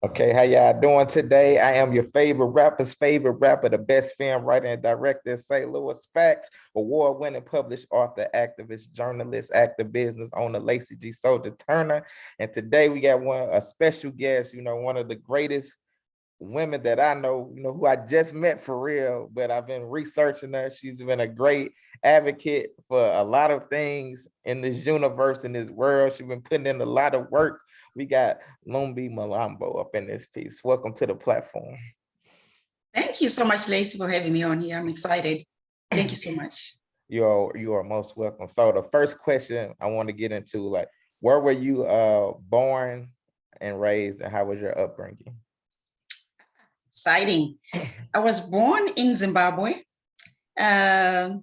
Okay, how y'all doing today? I am your favorite rapper, the best film writer and director in St. Louis. Facts, award-winning published author, activist, journalist, actor, business owner, Lacey G. Soldier Turner. And today we got a special guest, one of the greatest women that I know, who I just met for real, but I've been researching her. She's been a great advocate for a lot of things in this universe, in this world. She's been putting in a lot of work. We got Lumbie Mlambo up in this piece. Welcome to the platform. Thank you so much, Lacey, for having me on here. I'm excited. Thank you so much. You are most welcome. So the first question I want to get into, like, where were you born and raised, and how was your upbringing? Exciting. I was born in Zimbabwe. I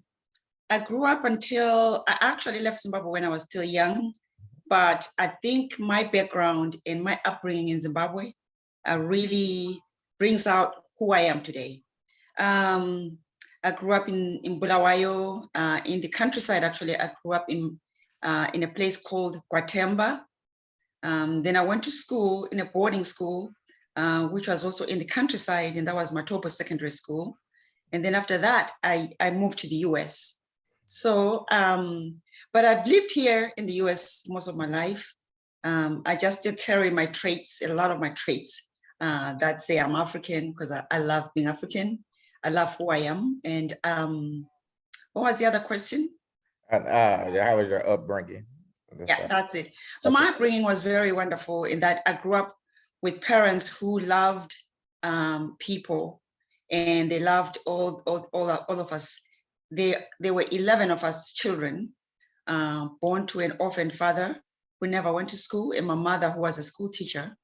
grew up until I actually left Zimbabwe when I was still young, but I think my background and my upbringing in Zimbabwe really brings out who I am today. I grew up in Bulawayo, in the countryside. Actually, I grew up in a place called Kwatemba. Then I went to school in a boarding school, which was also in the countryside, and that was Matopo Secondary School. And then after that, I moved to the US. So, but I've lived here in the US most of my life. I just still carry my traits, a lot of my traits that say I'm African, because I love being African. I love who I am. And what was the other question? How was your upbringing? Yeah, that's it. So my upbringing was very wonderful in that I grew up with parents who loved people, and they loved all of us. There were 11 of us children, born to an orphan father who never went to school, and my mother who was a school teacher.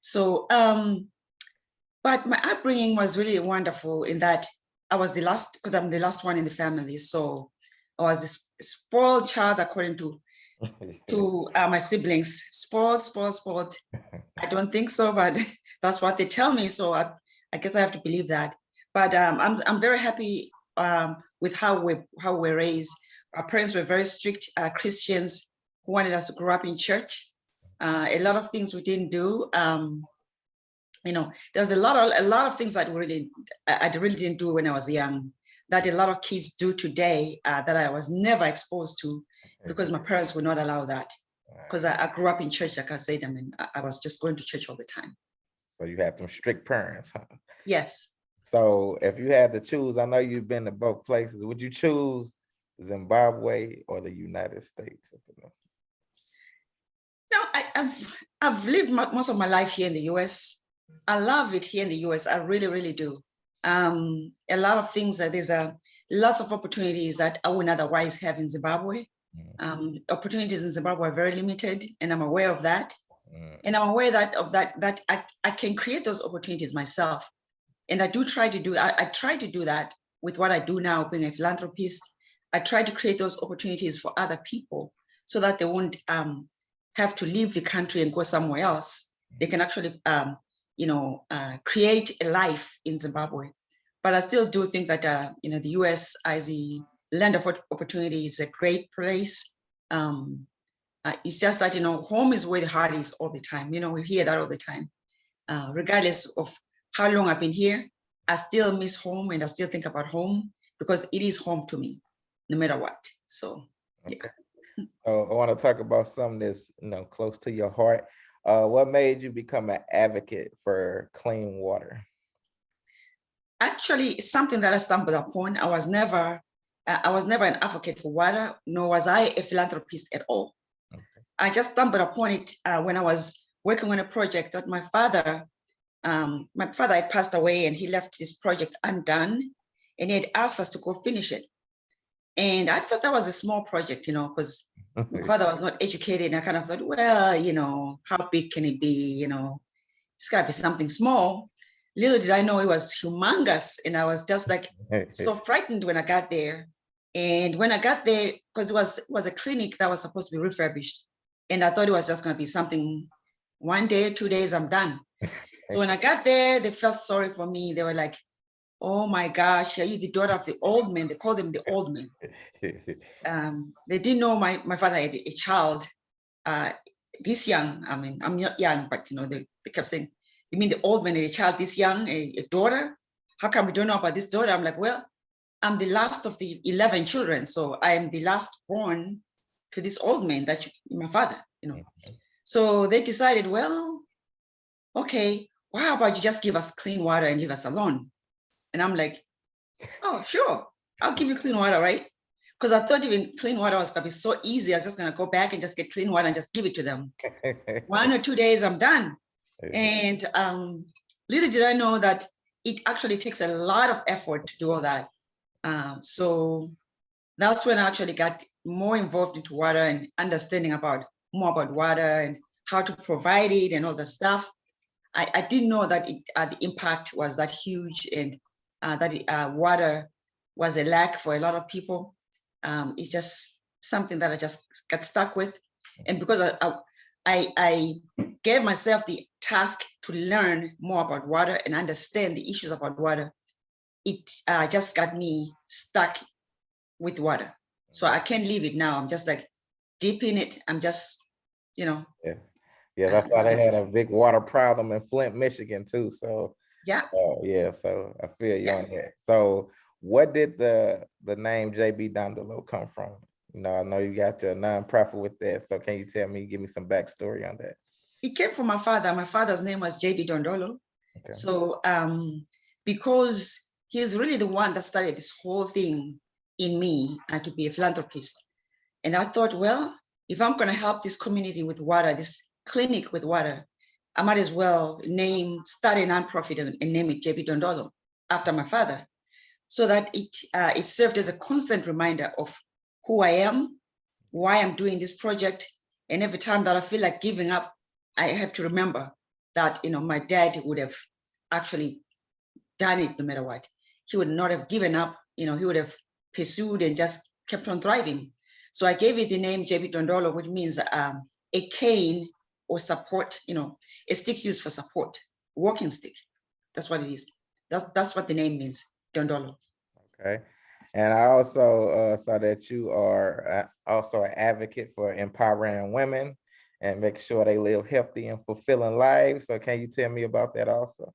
So, but my upbringing was really wonderful in that I was the last, because I'm the last one in the family. So I was a spoiled child according to my siblings. Spoiled. I don't think so, but that's what they tell me. So I guess I have to believe that. But I'm very happy with how we're raised. Our parents were very strict Christians who wanted us to grow up in church. A lot of things we didn't do. There's a lot of things that I really didn't do when I was young, that a lot of kids do today that I was never exposed to, because my parents would not allow that. Because I grew up in church, like I said, I was just going to church all the time. So you had some strict parents, huh? Yes. So if you had to choose, I know you've been to both places, would you choose Zimbabwe or the United States? I've lived most of my life here in the US. I love it here in the US. I really, really do. A lot of things, there's lots of opportunities that I wouldn't otherwise have in Zimbabwe. Opportunities in Zimbabwe are very limited, and I'm aware of that. And I'm aware that I can create those opportunities myself. And I try to do that with what I do now, being a philanthropist. I try to create those opportunities for other people so that they won't have to leave the country and go somewhere else. They can actually create a life in Zimbabwe. But I still do think that the US as a land of opportunity is a great place. It's just that home is where the heart is all the time. We hear that all the time. Regardless of how long I've been here, I still miss home, and I still think about home, because it is home to me, no matter what. So, yeah. Okay. So I want to talk about something that's close to your heart. What made you become an advocate for clean water? Actually, it's something that I stumbled upon. I was never an advocate for water, nor was I a philanthropist at all. Okay. I just stumbled upon it when I was working on a project that my father had passed away, and he left this project undone, and he had asked us to go finish it. And I thought that was a small project, because my father was not educated, and I kind of thought, well, how big can it be? It's got to be something small. Little did I know it was humongous, and I was just like so frightened when I got there. And when I got there, because it was a clinic that was supposed to be refurbished, and I thought it was just going to be something 1 day, 2 days, I'm done. So when I got there, they felt sorry for me. They were like, "Oh my gosh, are you the daughter of the old man?" They called him the old man. They didn't know my father had a child this young. I mean, I'm not young, but they kept saying, you mean the old man and a child this young, a daughter? How come we don't know about this daughter? I'm like, well, I'm the last of the 11 children. So I am the last born to this old man, my father, you know. So they decided, well, okay, well, how about you just give us clean water and leave us alone? And I'm like, oh, sure, I'll give you clean water, right? Because I thought even clean water was gonna be so easy. I was just gonna go back and just get clean water and just give it to them. 1 or 2 days, I'm done. And little did I know that it actually takes a lot of effort to do all that. So that's when I actually got more involved into water and understanding more about water and how to provide it and all the stuff. I didn't know that the impact was that huge, and that water was a lack for a lot of people. It's just something that I just got stuck with. And because I gave myself the task to learn more about water and understand the issues about water, it just got me stuck with water. So I can't leave it now. I'm just like deep in it. I'm just, you know. Yeah, that's why they had a big water problem in Flint, Michigan too. So yeah, so I feel you on that. So what did the name JBDolo come from? You know, I know you got your nonprofit with that. So can you give me some backstory on that? It came from my father. My father's name was JBDolo. Okay. So because he's really the one that started this whole thing in me to be a philanthropist. And I thought, well, if I'm going to help this community with water, this clinic with water, I might as well start a nonprofit and name it JBDolo after my father, so that it served as a constant reminder of who I am, why I'm doing this project. And every time that I feel like giving up, I have to remember that, you know, my dad would have actually done it no matter what. He would not have given up, you know, he would have pursued and just kept on thriving. So I gave it the name JBDolo, which means a cane or support, you know, a stick used for support, walking stick. That's what it is. That's what the name means, Dondolo. Okay. And I also saw that you are also an advocate for empowering women and making sure they live healthy and fulfilling lives. So can you tell me about that also?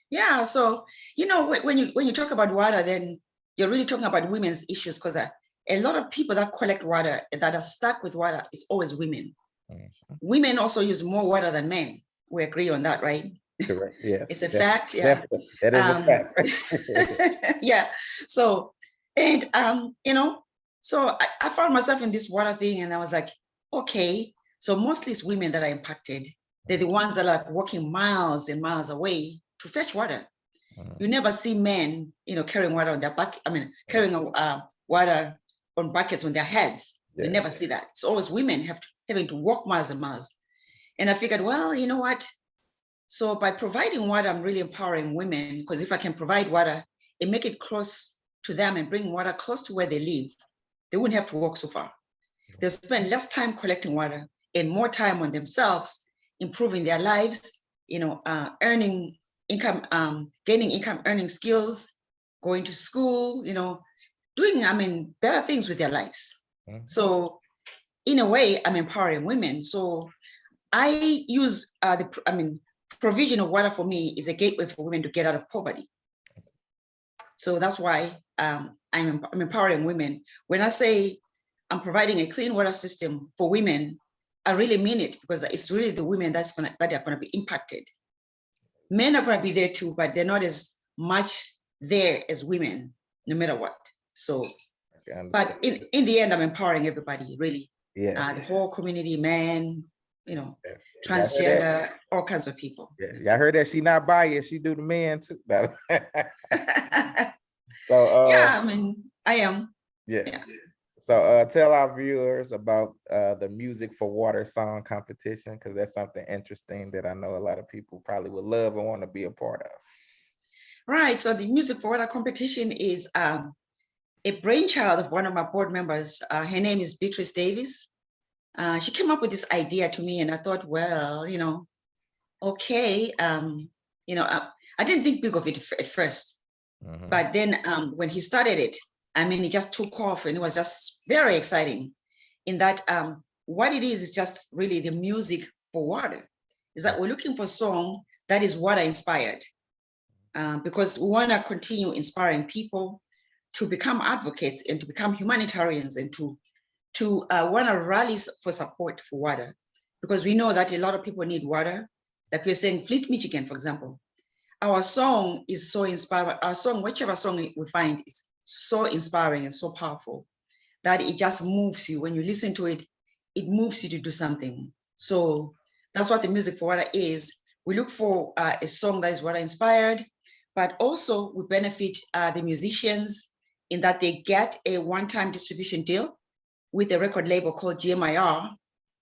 Yeah, so, you know, when you talk about water, then you're really talking about women's issues, because a lot of people that collect water, that are stuck with water, it's always women. Mm-hmm. Women also use more water than men. We agree on that, right? Correct. Yeah. It's a fact. Yeah. That is a fact. Yeah. So, and you know, so I found myself in this water thing, and I was like, okay, so mostly it's women that are impacted. They're the ones that are walking miles and miles away to fetch water. You never see men, you know, carrying water on their back. I mean, carrying water on buckets on their heads. You never see that. It's always women having to walk miles and miles. And I figured, well, you know what? So by providing water, I'm really empowering women, because if I can provide water and make it close to them and bring water close to where they live, they wouldn't have to walk so far. They'll spend less time collecting water and more time on themselves, improving their lives, you know, earning income, gaining income, earning skills, going to school, you know, doing, better things with their lives. Mm-hmm. So in a way, I'm empowering women. So I use provision of water for me is a gateway for women to get out of poverty. So that's why I'm empowering women. When I say I'm providing a clean water system for women, I really mean it, because it's really the women that are going to be impacted. Men are going to be there too, but they're not as much there as women, no matter what. So, but in the end, I'm empowering everybody, really. Yeah. The whole community, men, you know, transgender, all kinds of people. Yeah, I heard that she not biased. She do the men too. So yeah, I am. Yeah. So tell our viewers about the Music for Water song competition, because that's something interesting that I know a lot of people probably would love and want to be a part of. Right. So the Music for Water competition is a brainchild of one of my board members. Her name is Beatrice Davis. She came up with this idea to me, and I thought, well, you know, okay, you know, I didn't think big of it at first, but then when he started it, it just took off, and it was just very exciting. In that, what it is just really the music for water. Is that we're looking for a song that is water inspired, because we want to continue inspiring people to become advocates and to become humanitarians and to want to rally for support for water, because we know that a lot of people need water. Like we're saying, Fleet, Michigan, for example, our song is so inspiring. Our song, whichever song we find, is so inspiring and so powerful that it just moves you. When you listen to it, it moves you to do something. So that's what the Music for Water is. We look for a song that is water inspired, but also we benefit the musicians in that they get a one-time distribution deal with a record label called GMIR,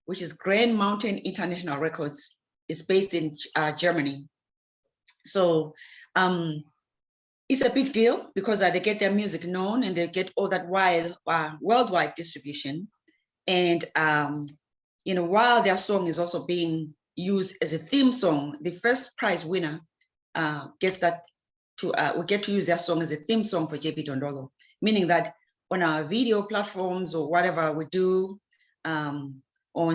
which is Grand Mountain International Records. It's based in Germany. So it's a big deal because they get their music known and they get all that worldwide distribution. And while their song is also being used as a theme song, the first prize winner gets that we get to use their song as a theme song for JBDolo, meaning that on our video platforms or whatever we do, on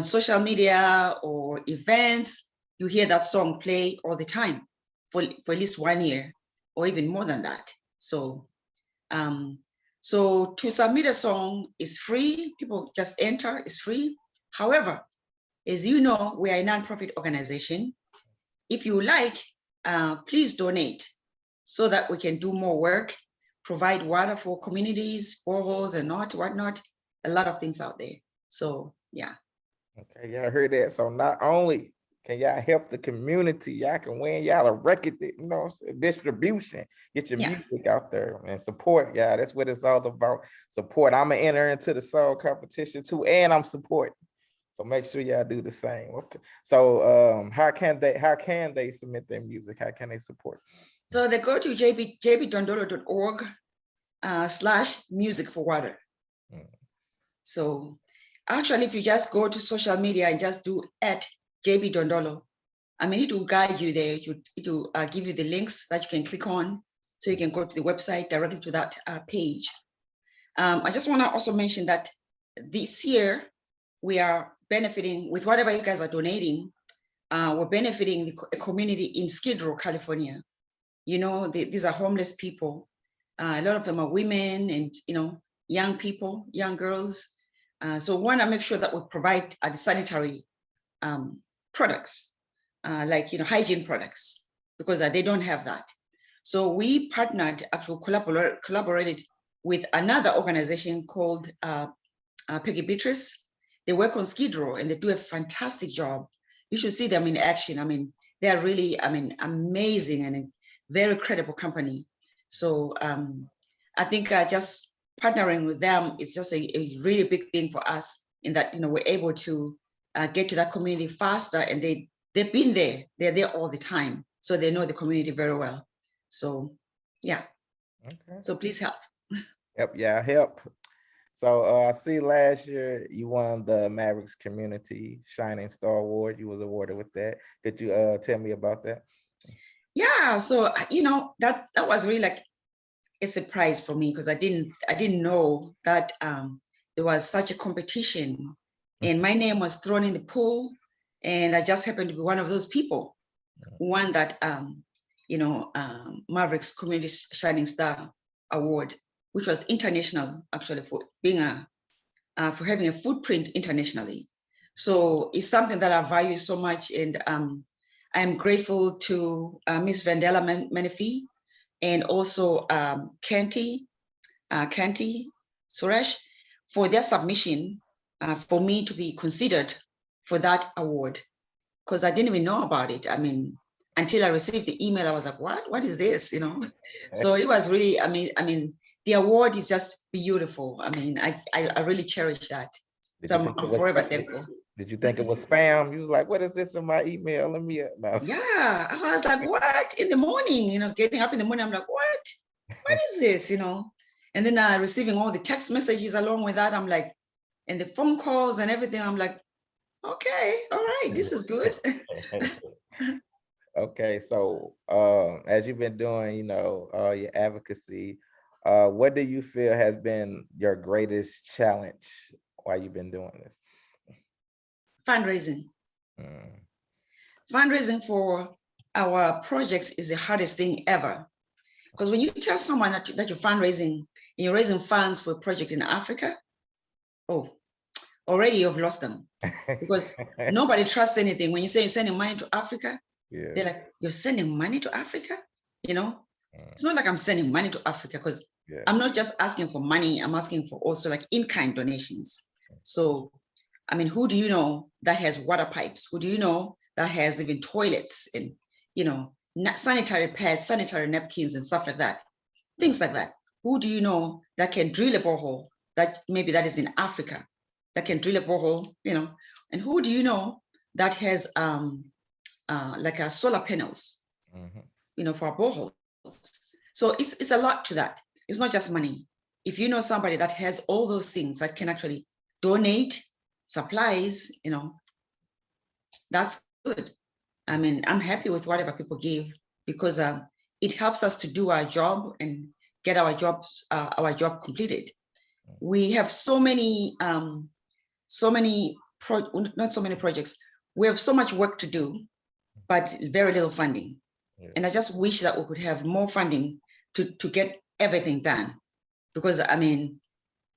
social media or events, you hear that song play all the time for at least 1 year or even more than that. So, so to submit a song is free. People just enter, it's free. However, as you know, we are a nonprofit organization. If you like, please donate so that we can do more work, provide water for communities, boreholes and whatnot, a lot of things out there. So yeah. Okay, y'all heard that. So not only can y'all help the community, y'all can win y'all a record, distribution, get your music out there and support y'all. That's what it's all about. Support. I'm gonna enter into the song competition too, and I'm supporting. So make sure y'all do the same. Okay. So how can they submit their music? How can they support? So they go to jbdolo.org /music for water. So actually, if you just go to social media and just do @JBDolo, I mean, it will guide you there. It will give you the links that you can click on, so you can go to the website directly to that page. I just want to also mention that this year we are benefiting with whatever you guys are donating. We're benefiting a community in Skid Row, California. These are homeless people. A lot of them are women and young people, young girls. So we want to make sure that we provide the sanitary products, like hygiene products, because they don't have that. So we partnered, actually collaborated with another organization called Peggy Beatrice. They work on Skid Row and they do a fantastic job. You should see them in action. I mean, they're really, amazing and a very credible company. So I think just partnering with them is just a really big thing for us, in that we're able to get to that community faster, and they've been there. They're there all the time, so they know the community very well. So yeah. Okay. So please help. Yep, yeah, help. So I see last year you won the Mavericks Community Shining Star Award. You was awarded with that. Could you tell me about that? Yeah, so that was really like a surprise for me, because I didn't know that there was such a competition, and my name was thrown in the pool, and I just happened to be one of those people who won that Mavericks Community Shining Star Award, which was international, actually, for being for having a footprint internationally. So it's something that I value so much, and I'm grateful to Miss Vandela Menifee and also Kanti Suresh for their submission for me to be considered for that award, because I didn't even know about it. I mean, until I received the email, I was like, what is this? So it was really, I mean, the award is just beautiful. I mean, I really cherish that. So I'm forever thankful. Did you think it was spam? You was like, what is this in my email? Let me no. Yeah, I was like, what? In the morning, getting up in the morning, I'm like, what is this? And then receiving all the text messages along with that, I'm like, and the phone calls and everything, I'm like, okay, all right, this is good. Okay, so as you've been doing, your advocacy, what do you feel has been your greatest challenge while you've been doing this? Fundraising. Fundraising for our projects is the hardest thing ever. Because when you tell someone that you're fundraising, and you're raising funds for a project in Africa, oh, already you've lost them. Because nobody trusts anything. When you say you're sending money to Africa, Yeah. they're like, you're sending money to Africa? It's not like I'm sending money to Africa, because I'm not just asking for money, I'm asking for also like in-kind donations. So, I mean, who do you know that has water pipes? Who do you know that has even toilets and, sanitary pads, sanitary napkins and stuff like that? Things like that. Who do you know that can drill a borehole that maybe that is in Africa, that can drill a borehole, and who do you know that has like a solar panels, for our boreholes? So it's a lot to that. It's not just money. If you know somebody that has all those things that can actually donate supplies, that's good. I mean, I'm happy with whatever people give, because it helps us to do our job and get our job completed. We have so many projects. We have so much work to do, but very little funding. And I just wish that we could have more funding to get everything done, because I mean,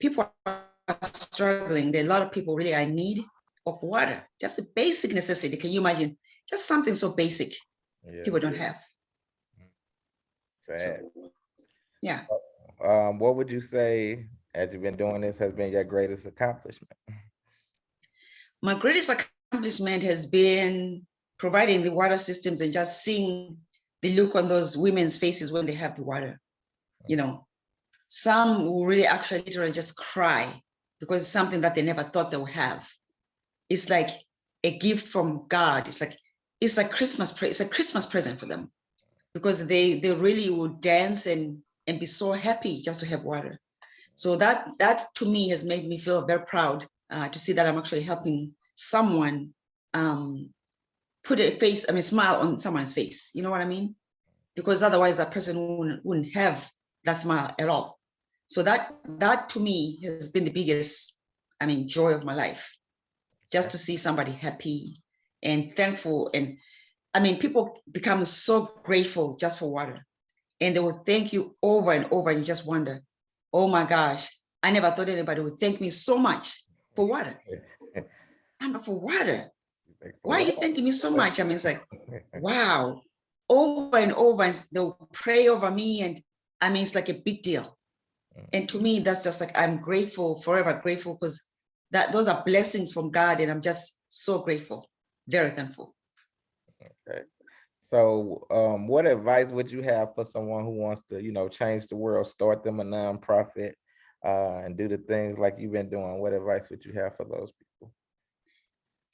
people are struggling. There are a lot of people really are in need of water, just the basic necessity. Can you imagine? Just something so basic people don't have. Sad. So, yeah. What would you say, as you've been doing this, has been your greatest accomplishment? My greatest accomplishment has been providing the water systems and just seeing the look on those women's faces when they have the water. Some will really actually literally just cry because it's something that they never thought they would have. It's like a gift from God. It's like Christmas. It's a Christmas present for them, because they really would dance and be so happy just to have water. So that to me has made me feel very proud to see that I'm actually helping someone put a smile on someone's face. You know what I mean? Because otherwise that person wouldn't have that smile at all. So that to me has been the biggest, joy of my life. Just to see somebody happy and thankful. And people become so grateful just for water. And they will thank you over and over, and you just wonder, oh my gosh, I never thought anybody would thank me so much for water. For water. Why are you thanking me so much? It's like, wow, over and over, and they'll pray over me. And it's like a big deal. And to me, that's just like, I'm grateful, forever grateful, because those are blessings from God. And I'm just so grateful, very thankful. Okay. So what advice would you have for someone who wants to, change the world, start them a nonprofit and do the things like you've been doing? What advice would you have for those people?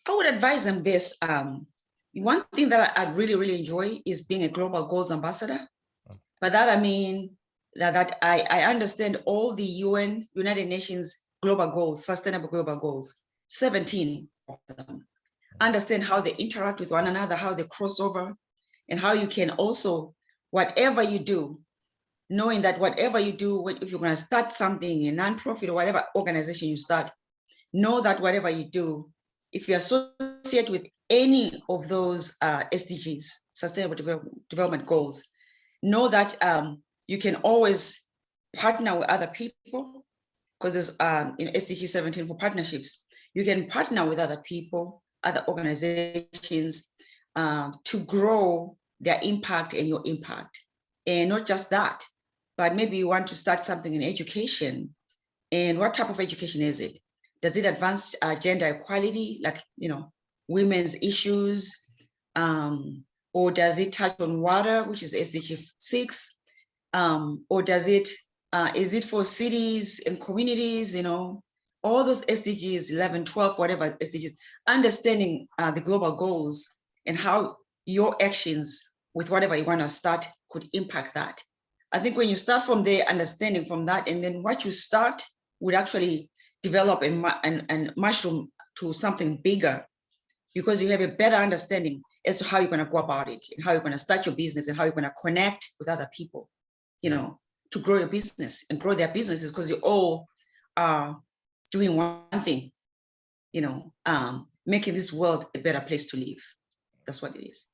I would advise them this. One thing that I really, really enjoy is being a global goals ambassador. By that, I mean that I understand all the United Nations global goals, sustainable global goals, 17 of them. Understand how they interact with one another, how they cross over, and how you can also, whatever you do, knowing that whatever you do, if you're going to start something, a nonprofit or whatever organization you start, know that whatever you do, if you associate with any of those SDGs, Sustainable Development Goals, know that you can always partner with other people, because there's SDG 17 for partnerships. You can partner with other people, other organizations to grow their impact and your impact. And not just that, but maybe you want to start something in education. And what type of education is it? Does it advance gender equality, like, women's issues? Or does it touch on water, which is SDG 6? Or is it for cities and communities, all those SDGs, 11, 12, whatever SDGs, understanding the global goals and how your actions with whatever you want to start could impact that. I think when you start from there, understanding from that, and then what you start would actually develop and mushroom to something bigger, because you have a better understanding as to how you're going to go about it, and how you're going to start your business, and how you're going to connect with other people, to grow your business and grow their businesses, because you all are doing one thing, making this world a better place to live. That's what it is.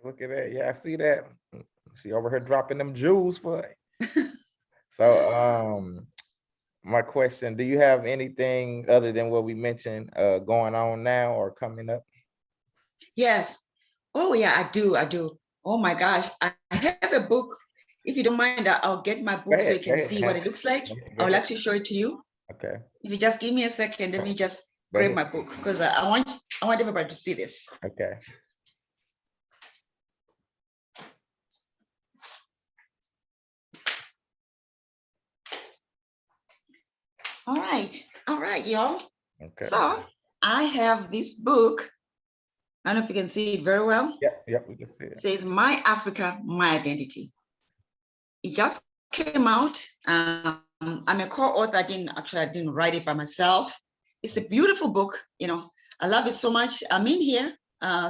Look at that. Yeah, I see that. She over here dropping them jewels for it. So my question, do you have anything other than what we mentioned going on now or coming up? Yes. Oh yeah, I do. Oh my gosh, I have a book. If you don't mind, I'll get my book so you can see what it looks like. I would like to show it to you. Okay. If you just give me a second, let me just Go grab ahead. my book because I want everybody to see this. Okay. All right, y'all. Okay. So I have this book. I don't know if you can see it very well. Yep, we can see it. It says My Africa, My Identity. It just came out. I'm a co-author. I didn't write it by myself. It's a beautiful book. You know, I love it so much. I'm in here.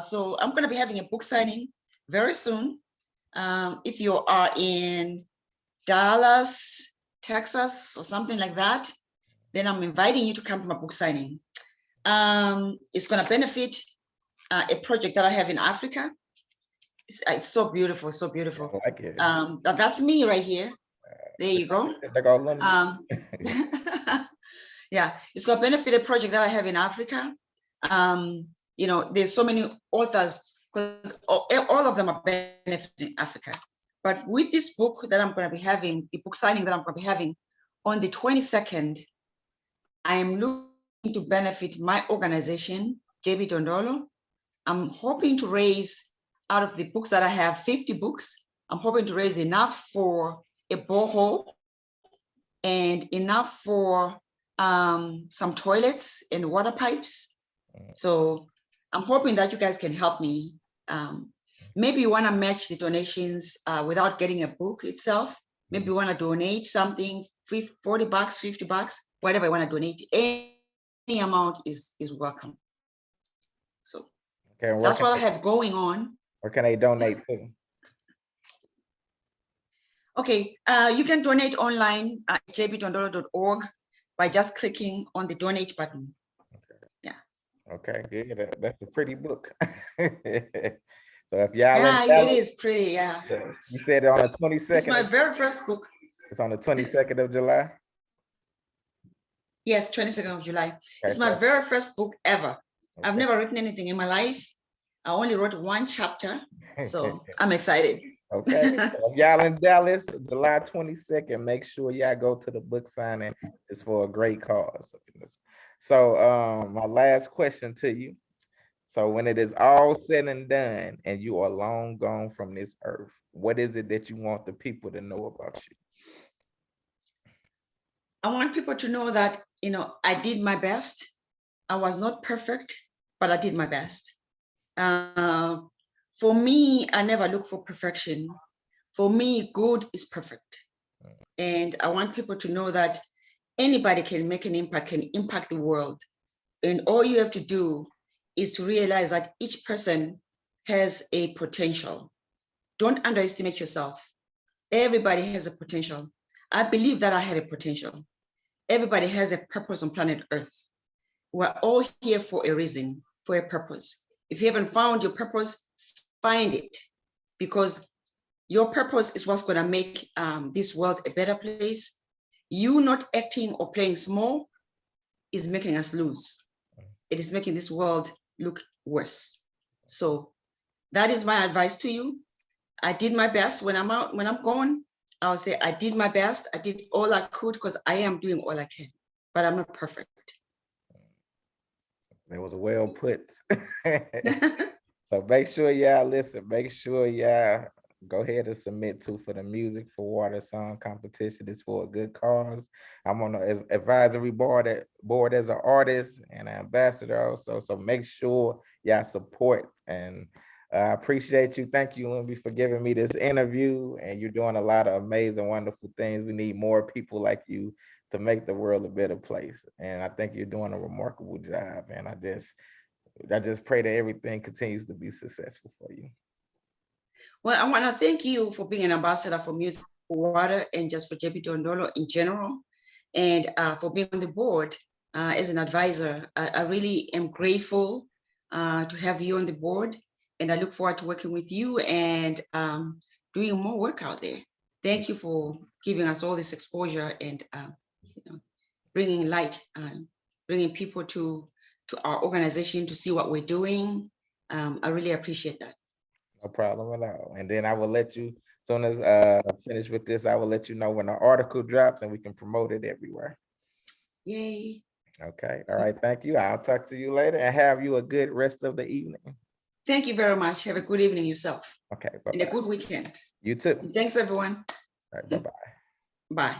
So I'm going to be having a book signing very soon. If you are in Dallas, Texas, or something like that, then I'm inviting you to come to my book signing. It's going to benefit a project that I have in Africa. It's so beautiful, so beautiful. I like it. That's me right here. There you go. Yeah, it's going to benefit a project that I have in Africa. You know, there's so many authors because all of them are benefiting Africa. But with this book that I'm going to be having, the book signing that I'm going to be having on the 22nd, I am looking to benefit my organization, JBDolo. I'm hoping to raise, out of the books that I have, 50 books, I'm hoping to raise enough for a borehole and enough for some toilets and water pipes. So I'm hoping that you guys can help me. Maybe you want to match the donations without getting a book itself. Maybe you want to donate something, $40, $50, whatever you want to donate. Any amount is welcome. So that's what I have going on. Where can they donate to? Okay, you can donate online at jbdolo.org by just clicking on the donate button. Yeah. Okay, good. That's a pretty book. So if y'all, yeah, it is pretty. Yeah. You said it on the 22nd. It's my very first book. It's on the 22nd of July. Yes, 22nd of July. Okay, it's my very first book ever. Okay. I've never written anything in my life. I only wrote one chapter, so I'm excited. Okay, so y'all in Dallas, July 22nd, make sure y'all go to the book signing. It's for a great cause. So my last question to you. So when it is all said and done and you are long gone from this earth, what is it that you want the people to know about you? I want people to know that, you know, I did my best. I was not perfect, but I did my best. For me, I never look for perfection. For me, good is perfect. And I want people to know that anybody can make an impact, can impact the world. And all you have to do is to realize that each person has a potential. Don't underestimate yourself. Everybody has a potential. I believe that I had a potential. Everybody has a purpose on planet Earth. We're all here for a reason, for a purpose. If you haven't found your purpose, find it, because your purpose is what's going to make this world a better place. You not acting or playing small is making us lose. It is making this world look worse. So that is my advice to you. I did my best. When I'm out, when I'm gone, I'll say I did my best. I did all I could because I am doing all I can, but I'm not perfect. That was well put. So make sure y'all listen. Make sure y'all go ahead and submit for the Music for Water Song Competition. It's for a good cause. I'm on the advisory board as an artist and an ambassador also. So make sure y'all support, and I appreciate you. Thank you, Lumbie, for giving me this interview. And you're doing a lot of amazing, wonderful things. We need more people like you to make the world a better place. And I think you're doing a remarkable job. And I just pray that everything continues to be successful for you. Well, I want to thank you for being an ambassador for Music for Water and just for JBDolo in general, and for being on the board as an advisor. I really am grateful to have you on the board, and I look forward to working with you and doing more work out there. Thank you for giving us all this exposure and bringing light, bringing people to our organization to see what we're doing. I really appreciate that. No problem at all. And then I will let you, as soon as I finish with this, I will let you know when the article drops and we can promote it everywhere. Yay. Okay. All right. Thank you. I'll talk to you later and have you a good rest of the evening. Thank you very much. Have a good evening yourself. Okay. And a good weekend. You too. Thanks, everyone. All right. Bye-bye. Bye.